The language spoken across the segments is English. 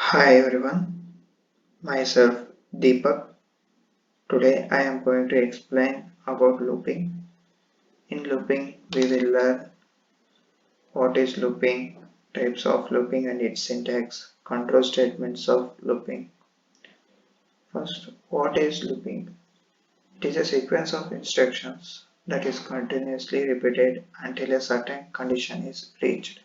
Hi everyone, myself Deepak. Today I am going to explain about looping. In looping, we will learn what is looping, types of looping and its syntax, control statements of looping. First, what is looping? It is a sequence of instructions that is continuously repeated until a certain condition is reached.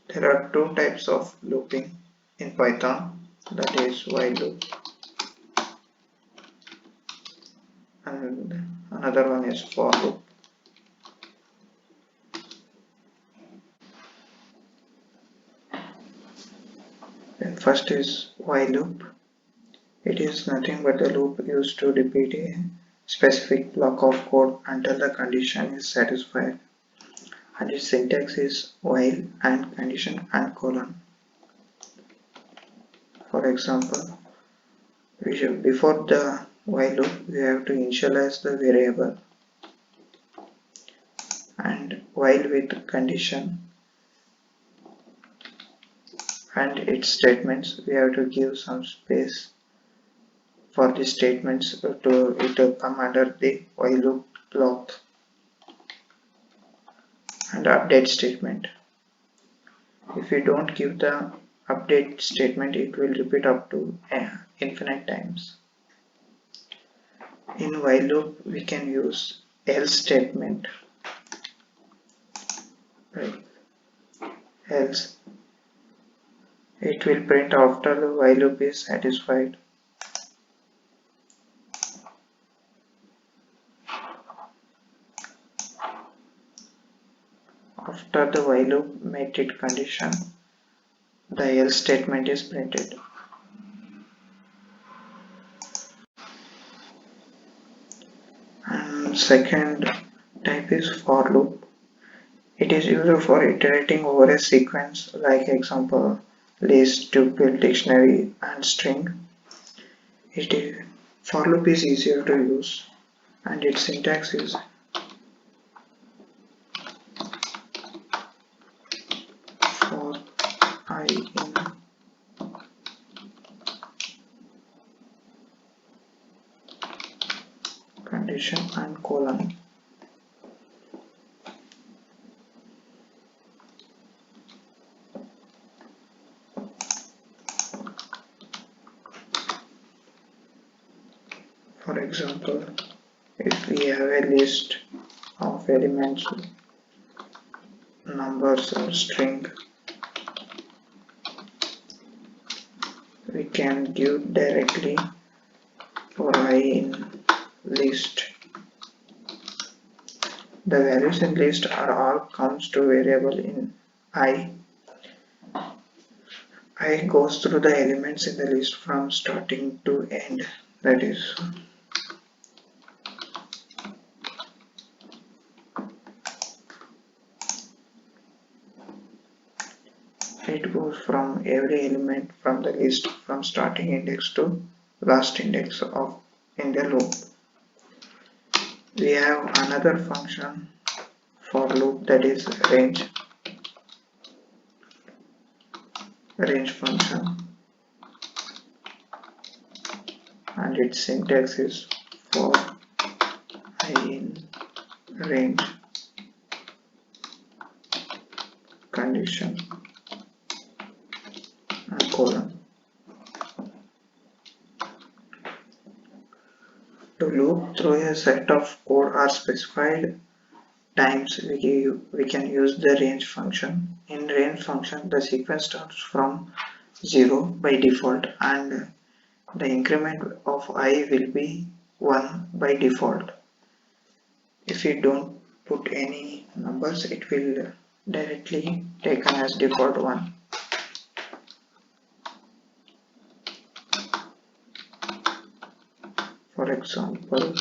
There are two types of looping in Python, that is while loop and another one is for loop. Then first is while loop. It is nothing but the loop used to repeat a specific block of code until the condition is satisfied, and its syntax is while and condition and colon. For example, before the while loop we have to initialize the variable, and while with condition and its statements we have to give some space for the statements to come under the while loop block. And update statement. If you don't give the update statement, it will repeat up to infinite times. In while loop, we can use else statement. Right? Else, it will print after the while loop is satisfied. After the while loop met its condition, the else statement is printed. And second type is for loop. It is used for iterating over a sequence, like example list, tuple, dictionary, and string. It is, for loop is easier to use, and its syntax is for I in condition and colon. For example, if we have a list of elements, numbers or string, we can give directly for I in list. The values in list are all counts to variable in I. I goes through the elements in the list from starting to end. That is, it goes from every element from the list from starting index to last index of in the loop. We have another function for loop, that is range function, and its syntax is for I in range condition and colon. To loop through a set of code or specified times, we can use the range function. In range function, the sequence starts from 0 by default, and the increment of I will be 1 by default. If you don't put any numbers, it will directly taken as default 1. For example,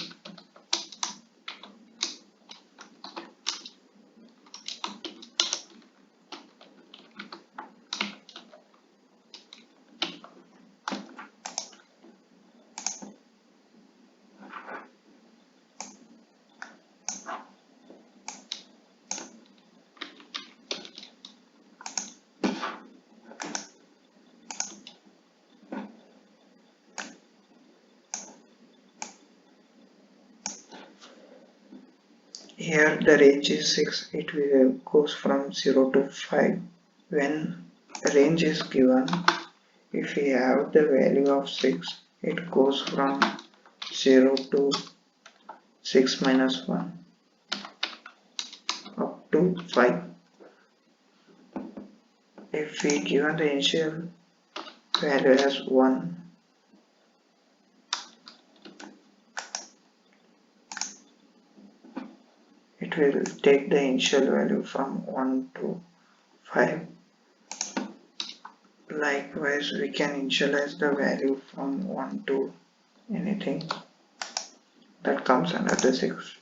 Here the range is 6, it will goes from 0 to 5. When range is given, if we have the value of 6, it goes from 0 to 6 minus 1 up to 5. If we given the initial value as 1, it will take the initial value from 1 to 5. Likewise, we can initialize the value from 1 to anything that comes under the 6.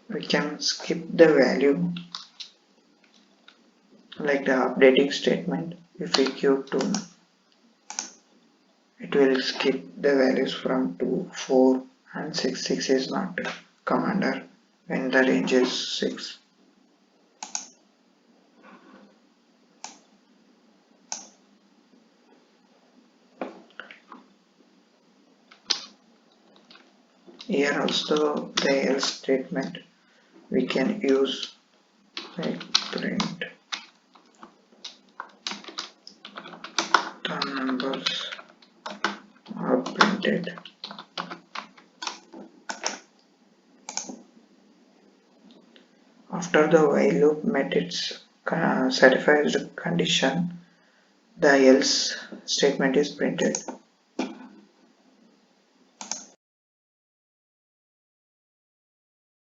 We can skip the value like the updating statement. If we give 2, it will skip the values from 2, 4 and 6. 6 is not come under when the range is 6. Here also the else statement we can use like print the numbers are printed. After the while loop met its satisfies the condition, the else statement is printed.